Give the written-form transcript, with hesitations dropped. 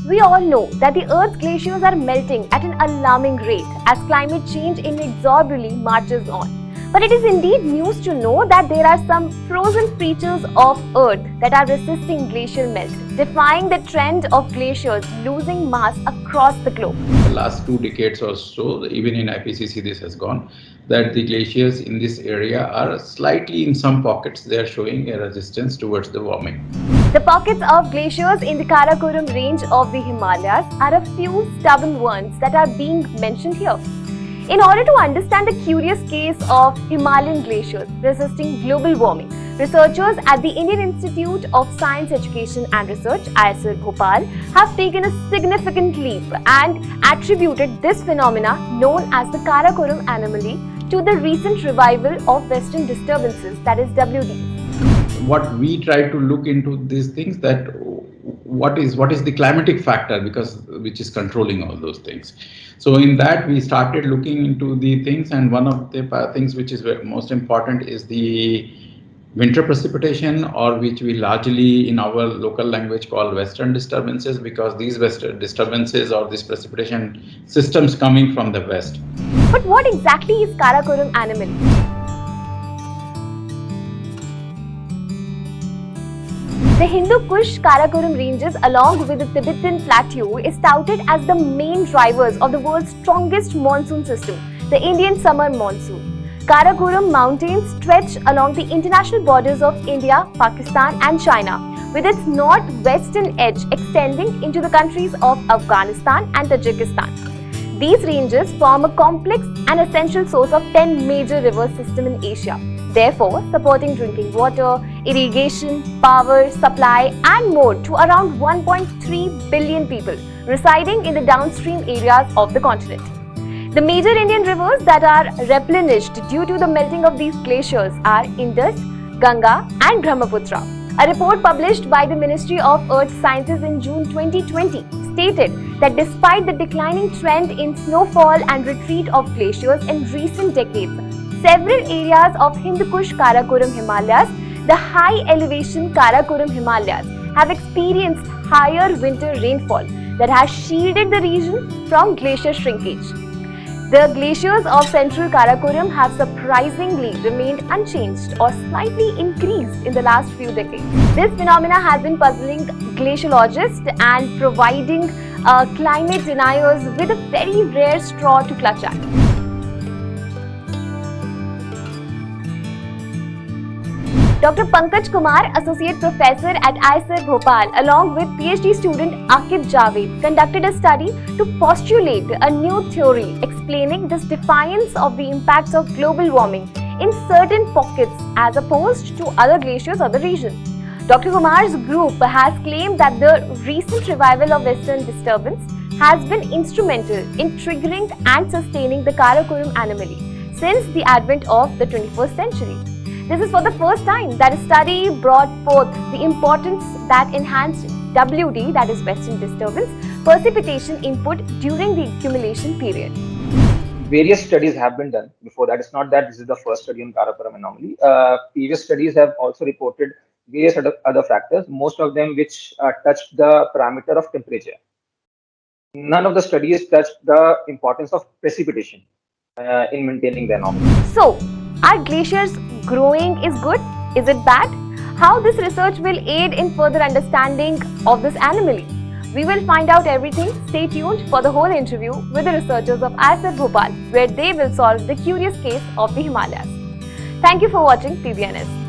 We all know that the Earth's glaciers are melting at an alarming rate as climate change inexorably marches on. But it is indeed news to know that there are some frozen features of Earth that are resisting glacial melt, defying the trend of glaciers losing mass across the globe. The last 2 decades or so, even in IPCC this has gone, that the glaciers in this area are slightly, in some pockets, they are showing a resistance towards the warming. The pockets of glaciers in the Karakoram Range of the Himalayas are a few stubborn ones that are being mentioned here. In order to understand the curious case of Himalayan glaciers resisting global warming, researchers at the Indian Institute of Science Education and Research, IISER Bhopal, have taken a significant leap and attributed this phenomena known as the Karakoram Anomaly to the recent revival of Western disturbances, that is WD. What we try to look into these things, that what is the climatic factor, because which is controlling all those things. So in that we started looking into the things, and one of the things which is most important is the winter precipitation, or which we largely in our local language call Western disturbances, because these Western disturbances or these precipitation systems coming from the west. But what exactly is Karakoram Anomaly? The Hindukush Karakoram Ranges along with the Tibetan Plateau is touted as the main drivers of the world's strongest monsoon system, the Indian summer monsoon. Karakoram mountains stretch along the international borders of India, Pakistan and China, with its northwestern edge extending into the countries of Afghanistan and Tajikistan. These ranges form a complex and essential source of 10 major river systems in Asia, therefore supporting drinking water, irrigation, power, supply and more to around 1.3 billion people residing in the downstream areas of the continent. The major Indian rivers that are replenished due to the melting of these glaciers are Indus, Ganga and Brahmaputra. A report published by the Ministry of Earth Sciences in June 2020 stated that despite the declining trend in snowfall and retreat of glaciers in recent decades, several areas of Hindukush Karakoram Himalayas, the high elevation Karakoram Himalayas, have experienced higher winter rainfall that has shielded the region from glacier shrinkage. The glaciers of central Karakoram have surprisingly remained unchanged or slightly increased in the last few decades. This phenomena has been puzzling glaciologists and providing climate deniers with a very rare straw to clutch at. Dr. Pankaj Kumar, Associate Professor at IISER Bhopal, along with PhD student Akib Javed, conducted a study to postulate a new theory explaining this defiance of the impacts of global warming in certain pockets as opposed to other glaciers of the region. Dr. Kumar's group has claimed that the recent revival of Western disturbance has been instrumental in triggering and sustaining the Karakoram Anomaly since the advent of the 21st century. This is for the first time that a study brought forth the importance that enhanced WD, that is Western disturbance, precipitation input during the accumulation period. Various studies have been done before that. It's not that this is the first study on Karakoram Anomaly. Previous studies have also reported various other factors, most of them which touched the parameter of temperature. None of the studies touched the importance of precipitation in maintaining the anomaly. So, are glaciers growing is good? Is it bad? How this research will aid in further understanding of this anomaly? We will find out everything. Stay tuned for the whole interview with the researchers of IISER Bhopal, where they will solve the curious case of the Himalayas. Thank you for watching PB-NS.